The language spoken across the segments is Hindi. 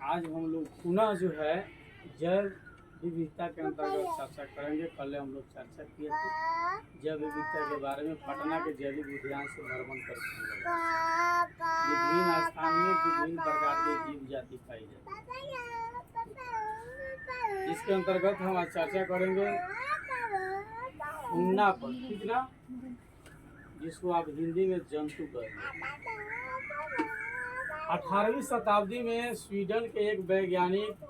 आज हम लोग पुनः जो है जैव विविधता के अंतर्गत चर्चा करेंगे। कल हम लोग चर्चा किए थे जैव विविधता के बारे में। पटना के जैविक उद्यान से भ्रमण करके विभिन्न स्थान में विभिन्न प्रकार के जीव जाति पाई जाती है। इसके अंतर्गत हम आज चर्चा करेंगे उन्ना पर, ठीक ना, जिसको आप हिंदी में जंतु कहते हैं। 18वीं शताब्दी में स्वीडन के एक वैज्ञानिक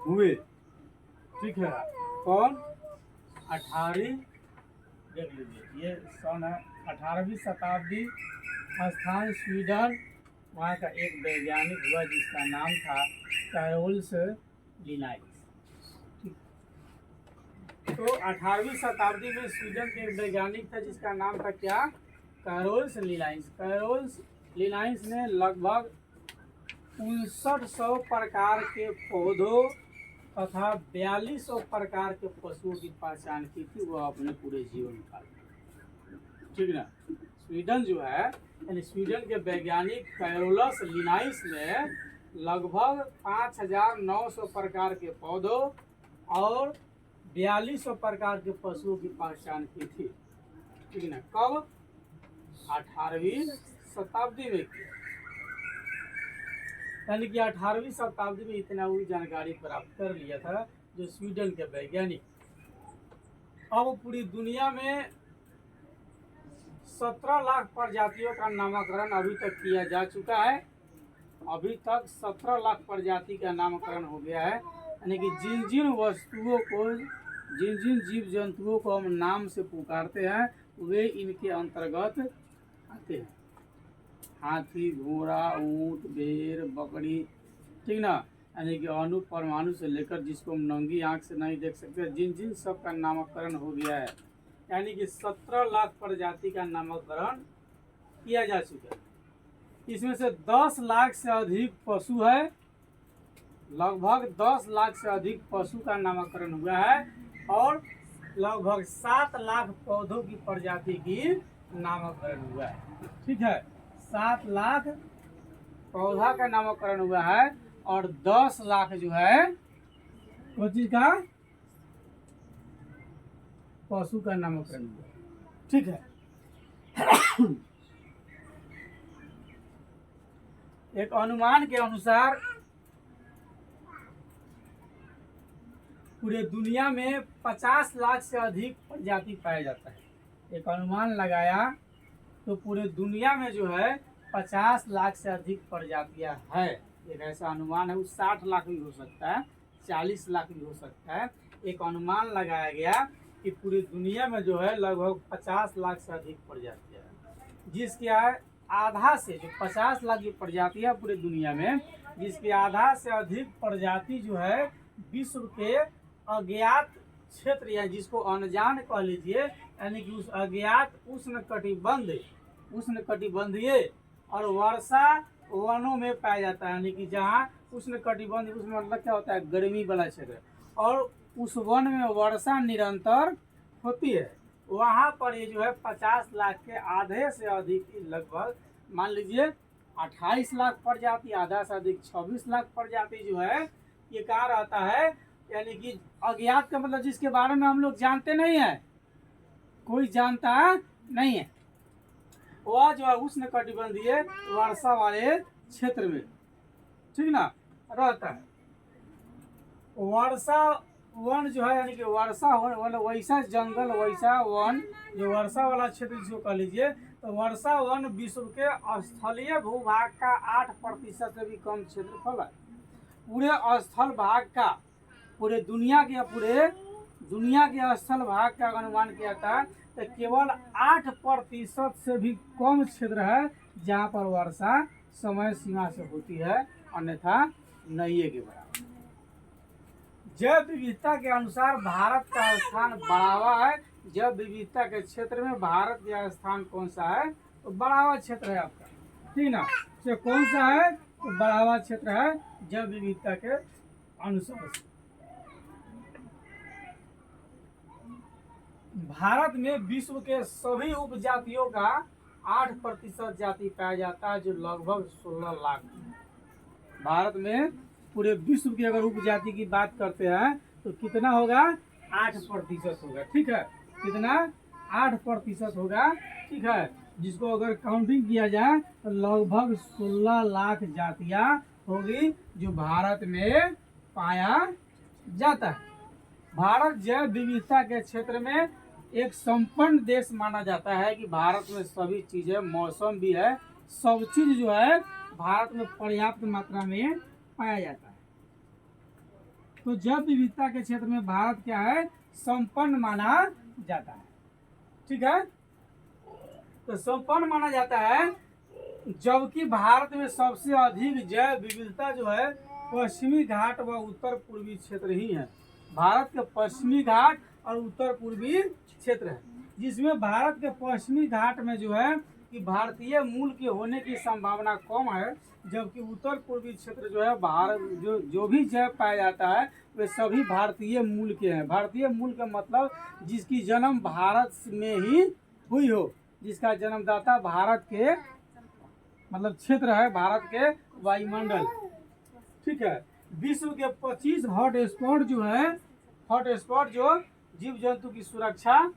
हुए, ठीक है। कौन? 18वीं, देख लीजिए ये सन है 18वीं शताब्दी। स्थान स्वीडन, वहाँ का एक वैज्ञानिक हुआ जिसका नाम था कैरोल्स लिनाइस। तो 18वीं शताब्दी में स्वीडन के एक वैज्ञानिक था जिसका नाम था क्या? कैरोल्स लिनाइस। कैरोल्स लिनाइस ने लगभग 5900 प्रकार के पौधों तथा 4200 प्रकार के पशुओं की पहचान की थी वह अपने पूरे जीवन काल में, ठीक ना। स्वीडन जो है, यानी स्वीडन के वैज्ञानिक कैरोलस लिनाइस ने लगभग 5900 प्रकार के पौधों और 4200 प्रकार के पशुओं की पहचान की थी, ठीक ना। कब? 18वीं शताब्दी में की, यानी कि 18वीं शताब्दी में इतना वो जानकारी प्राप्त कर लिया था जो स्वीडन के वैज्ञानिक। अब पूरी दुनिया में 17 लाख प्रजातियों का नामकरण अभी तक किया जा चुका है। अभी तक 17 लाख प्रजाति का नामकरण हो गया है, यानी कि जिन जिन वस्तुओं को, जिन जिन जीव जंतुओं को हम नाम से पुकारते हैं वे इनके अंतर्गत आते हैं। हाथी, घोड़ा, ऊंट, भेड़, बकरी, ठीक ना, यानी कि अणु परमाणु से लेकर जिसको हम नंगी आंख से नहीं देख सकते, जिन जिन सब का नामकरण हो गया है, यानी कि 17 लाख प्रजाति का नामकरण किया जा चुका है। इसमें से 10 लाख से अधिक पशु है, लगभग 10 लाख से अधिक पशु का नामकरण हुआ है और लगभग 7 लाख पौधों की प्रजाति की नामकरण हुआ है, ठीक है। 7 लाख पौधा का नामकरण हुआ है और 10 लाख जो है वो चीज का पशु का नामकरण हुआ है, ठीक है। एक अनुमान के अनुसार पूरे दुनिया में 50 लाख से अधिक प्रजाति पाया जाता है। एक अनुमान लगाया तो पूरे दुनिया में जो है 50 लाख से अधिक प्रजातियां है। एक ऐसा अनुमान है, वो 60 लाख भी हो सकता है, 40 लाख भी हो सकता है। एक अनुमान लगाया गया कि पूरी दुनिया में जो है लगभग 50 लाख से अधिक प्रजातियां हैं, जिसके आधा से, जो 50 लाख की प्रजातियां पूरी दुनिया में, जिसकी आधा से अधिक प्रजाति जो है विश्व के अज्ञात क्षेत्र या जिसको अनजान कह लीजिए, यानी कि उस अज्ञात उष्ण कटिबंधीय और वर्षा वनों में पाया जाता है। यानी कि जहाँ उष्ण कटिबंध, उसमें मतलब क्या होता है? गर्मी वाला क्षेत्र, और उस वन में वर्षा निरंतर होती है। वहाँ पर ये जो है 50 लाख के आधे से अधिक, लगभग मान लीजिए 28 लाख प्रजाति, आधा से अधिक 26 लाख प्रजाति जो है ये कहाँ रहता है? यानी कि अज्ञात का मतलब जिसके बारे में हम लोग जानते नहीं है, कोई जानता नहीं है, वह जो है उष्ण कटिबंधीय वर्षा वाले क्षेत्र में, ठीक ना, रहता है। वर्षा वन जो है, यानी कि वर्षा वाला वैसा जंगल, वैसा वन जो वर्षा वाला क्षेत्र जिसको कह लीजिए, तो वर्षा वन विश्व के स्थलीय भूभाग का 8% से भी कम क्षेत्रफल है। पूरे स्थल भाग का, पूरे दुनिया के स्थल भाग का अनुमान किया था तो केवल 8% से भी कम क्षेत्र है जहाँ पर वर्षा समय सीमा से होती है, अन्यथा नहीं है के बराबर। जैव विविधता के अनुसार भारत का स्थान बढ़ावा है। जैव विविधता के क्षेत्र में भारत का स्थान कौन सा है? तो बढ़ावा क्षेत्र है आपका, ठीक ना। तो कौन सा है? तो बढ़ावा क्षेत्र है जैव विविधता के अनुसार। भारत में विश्व के सभी उपजातियों का 8% जाति पाया जाता है, जो लगभग 16 लाख है। भारत में पूरे विश्व की अगर उपजाति की बात करते हैं तो कितना होगा, 8% होगा। ठीक है, कितना, 8% होगा। ठीक है, जिसको अगर काउंटिंग किया जाए तो लगभग 16 लाख जातियां होगी जो भारत में पाया जाता है। भारत जैव विविधता के क्षेत्र में एक संपन्न देश माना जाता है कि भारत में सभी चीजें, मौसम भी है, सब चीज जो है भारत में पर्याप्त मात्रा में पाया जाता है। तो जैव विविधता के क्षेत्र में भारत क्या है, संपन्न माना जाता है। ठीक है, तो संपन्न माना जाता है, जबकि भारत में सबसे अधिक जैव विविधता जो है पश्चिमी घाट व उत्तर पूर्वी क्षेत्र ही है। भारत के पश्चिमी घाट और उत्तर पूर्वी क्षेत्र है, जिसमें भारत के पश्चिमी घाट में जो है कि भारतीय मूल के होने की संभावना कम है, जबकि उत्तर पूर्वी क्षेत्र जो है भारत जो भी जैव पाया जाता है वे सभी भारतीय मूल के हैं। भारतीय मूल का मतलब जिसकी जन्म भारत में ही हुई हो, जिसका जन्मदाता भारत के मतलब क्षेत्र है, भारत के वायुमंडल। ठीक है, विश्व के 25 हॉट स्पॉट जो है, हॉट स्पॉट जो जीव जंतु की सुरक्षा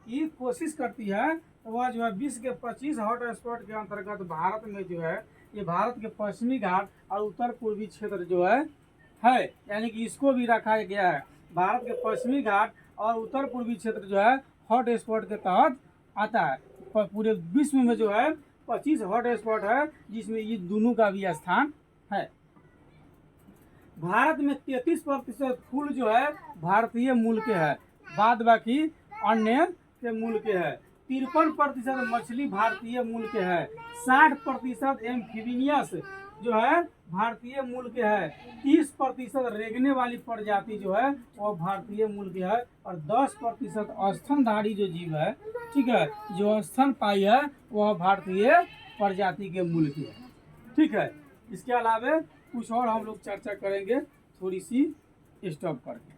की कोशिश करती है, तो वह जो है विश्व के 25 हॉट स्पॉट के अंतर्गत भारत में जो है ये भारत के पश्चिमी घाट और उत्तर पूर्वी क्षेत्र जो है यानी कि इसको भी रखा गया है। भारत के पश्चिमी घाट और उत्तर पूर्वी क्षेत्र जो है हॉट स्पॉट के तहत आता है। पूरे विश्व में जो है 25 हॉट स्पॉट है, जिसमें ये दोनों का भी स्थान है। भारत में 33% फूल जो है भारतीय मूल के है, बाद बाकी अन्य के मूल के है। 53% मछली भारतीय मूल के है। 60% एम्फीबियस जो है भारतीय मूल के है। 30% रेंगने वाली प्रजाति जो है वो भारतीय मूल के है। और 10% स्तनधारी जो जीव है, ठीक है, जो स्तनपायी है वह भारतीय प्रजाति के मूल की है। ठीक है, इसके अलावा कुछ और हम लोग चर्चा करेंगे थोड़ी सी स्टॉप करके।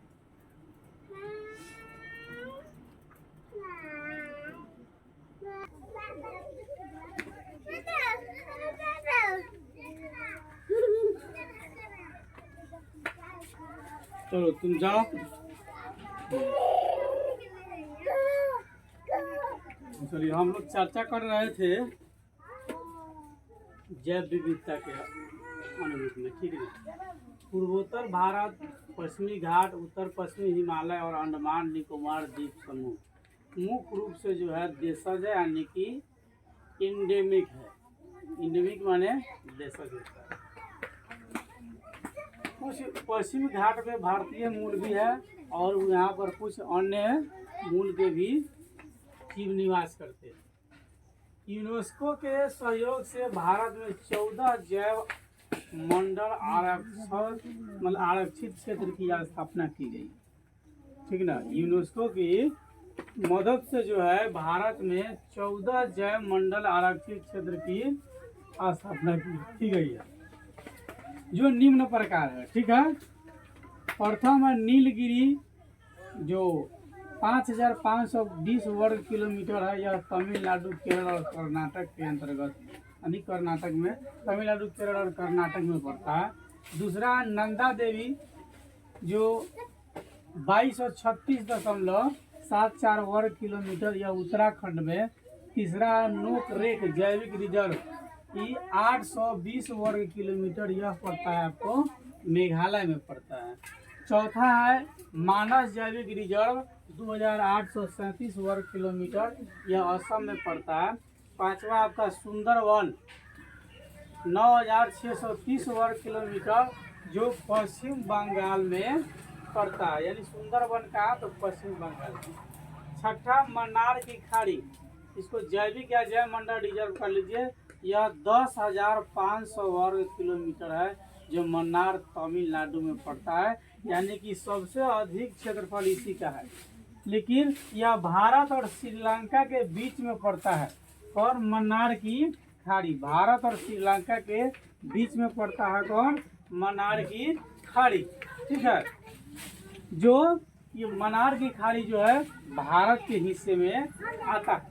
चलो तुम जाओ। चलिए, हम लोग चर्चा कर रहे थे जैव विविधता के अनुरूप में। ठीक है, पूर्वोत्तर भारत, पश्चिमी घाट, उत्तर पश्चिमी हिमालय और अंडमान निकोबार द्वीप समूह मुख्य रूप से जो है देशज है, यानी कि इंडेमिक है। इंडेमिक माने देशज होता है। कुछ पश्चिमी घाट में भारतीय मूल भी है और यहाँ पर कुछ अन्य मूल के भी जीव निवास करते हैं। यूनेस्को के सहयोग से भारत में 14 जैव मंडल आरक्षित क्षेत्र की स्थापना की गई। ठीक ना, यूनेस्को की मदद से जो है भारत में 14 जैव मंडल आरक्षित क्षेत्र की स्थापना की गई है, जो निम्न प्रकार है। ठीक है, प्रथम है नीलगिरी, जो 5520 वर्ग किलोमीटर है। यह तमिलनाडु, केरल और कर्नाटक के अंतर्गत, यानी कर्नाटक में, तमिलनाडु, केरल और कर्नाटक में पड़ता है। दूसरा नंदा देवी, जो 2236.74 वर्ग किलोमीटर, यह उत्तराखंड में। तीसरा नोकरेक जैविक रिजर्व की 820 वर्ग किलोमीटर, यह पड़ता है आपको मेघालय में पड़ता है। चौथा है मानस जैविक रिजर्व 2837 वर्ग किलोमीटर, यह असम में पड़ता है। पांचवा आपका सुंदरवन 9630 वर्ग किलोमीटर, जो पश्चिम बंगाल में पड़ता है, यानी सुंदरवन का तो पश्चिम बंगाल में। छठा मन्नार की खाड़ी, इसको जैविक या जैव मंडल रिजर्व कर लीजिए, यह 10,500 वर्ग किलोमीटर है, जो मन्नार तमिलनाडु में पड़ता है, यानी कि सबसे अधिक क्षेत्रफल इसी का है। लेकिन यह भारत और श्रीलंका के बीच में पड़ता है। और मन्नार की खाड़ी भारत और श्रीलंका के बीच में पड़ता है। कौन? मन्नार की खाड़ी। ठीक है, जो ये मन्नार की खाड़ी जो है भारत के हिस्से में आता है।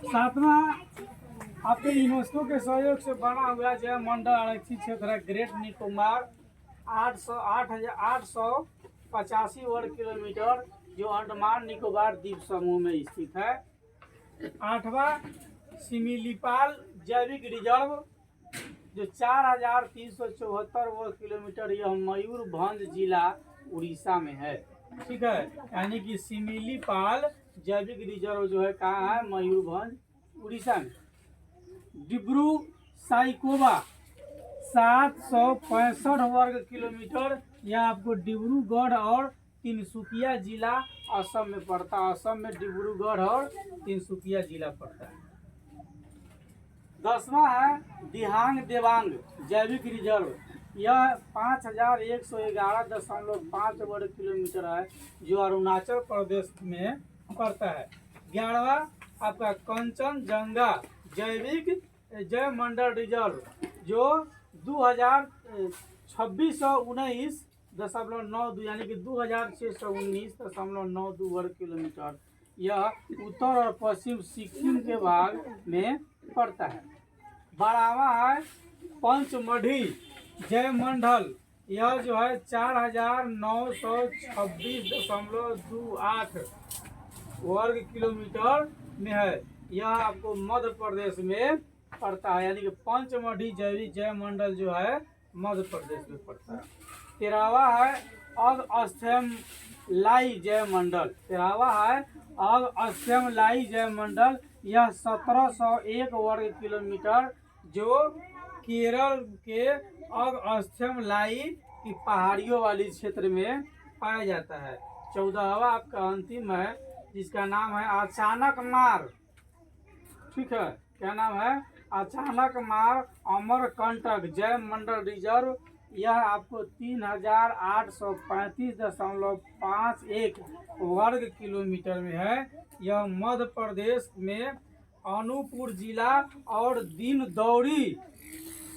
सातवां आपके यूनेस्को के सहयोग से बना हुआ जय मंडल आरक्षित क्षेत्र है ग्रेट निकोबार 885 वर्ग किलोमीटर, जो अंडमान निकोबार द्वीप समूह में स्थित है। 8वां सिमिलीपाल जैविक रिजर्व, जो 4374 वर्ग किलोमीटर, यह मयूरभंज जिला उड़ीसा में है। ठीक है, यानी कि सिमिलीपाल जैविक रिजर्व जो है कहाँ है? मयूरभंज उड़ीसा में। डिब्रू साइकोबा 765 वर्ग किलोमीटर, यह आपको डिब्रूगढ़ और तिनसुकिया जिला असम में पड़ता है। असम में डिब्रूगढ़ और तिनसुकिया जिला पड़ता है। 10वां है दिहांग देवांग जैविक रिजर्व, यह 5111.5 वर्ग किलोमीटर है, जो अरुणाचल प्रदेश में पड़ता है। 11वां आपका कंचनजंगा जैविक जैव मंडल रिजर्व, जो 2619.92 यानी कि 2619.92 वर्ग किलोमीटर, यह उत्तर और पश्चिम सिक्किम के भाग में पड़ता है। 12वां है पंचमढ़ी जैव मंडल, यह जो है 4926.28 वर्ग किलोमीटर में है, यह आपको मध्य प्रदेश में पड़ता है। यानी कि पंचमढ़ी जैविक जैव मंडल जो है मध्य प्रदेश में पड़ता है। 13वां है अगस्थ्यम लाई जैव मंडल, 13वां है अगस्थ्यम लाई जैव मंडल, यह 1701 वर्ग किलोमीटर, जो केरल के अगस्थ्यम लाई की पहाड़ियों वाली क्षेत्र में पाया जाता है। 14वां आपका अंतिम है, जिसका नाम है अचानक मार। ठीक है, क्या नाम है? अचानक मार अमरकंटक जैव मंडल रिजर्व, यह आपको 3835.51 वर्ग किलोमीटर में है। यह मध्य प्रदेश में अनूपपुर जिला और दिंदौरी,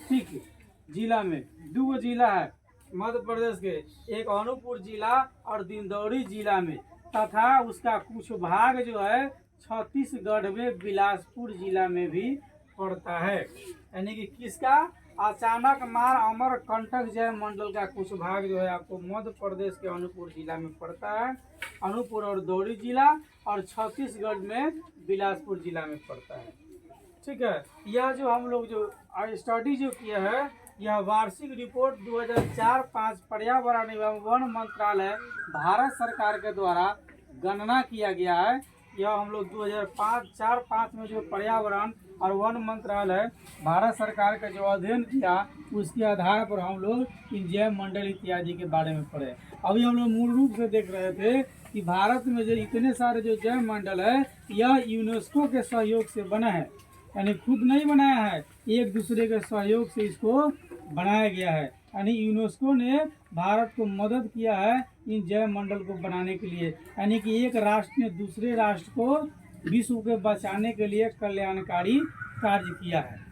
ठीक, जिला में 2 जिला है मध्य प्रदेश के, एक अनूपपुर जिला और दिंदौरी जिला में, तथा उसका कुछ भाग जो है छत्तीसगढ़ में बिलासपुर जिला में भी पड़ता है। यानी कि किसका? अचानक मार अमरकंटक जैव मंडल का कुछ भाग जो है आपको मध्य प्रदेश के अनूपपुर जिला में पड़ता है, अनूपपुर और दौरी जिला, और छत्तीसगढ़ में बिलासपुर जिला में पड़ता है। ठीक है, यह जो हम लोग जो स्टडी जो किया है, यह वार्षिक रिपोर्ट 2004-5 पर्यावरण एवं वन मंत्रालय भारत सरकार के द्वारा गणना किया गया है। यह हम लोग 2004-5 में जो पर्यावरण और वन मंत्रालय भारत सरकार का जो अध्ययन किया, उसके आधार पर हम लोग इन जैव मंडल इत्यादि के बारे में पढ़े। अभी हम लोग मूल रूप से देख रहे थे कि भारत में जो इतने सारे जो जैव मंडल है, यह यूनेस्को के सहयोग से बना है, यानी खुद नहीं बनाया है, एक दूसरे के सहयोग से इसको बनाया गया है। यानी यूनेस्को ने भारत को मदद किया है इन जैव मंडल को बनाने के लिए, यानी कि एक राष्ट्र ने दूसरे राष्ट्र को विश्व के बचाने के लिए कल्याणकारी कार्य किया है।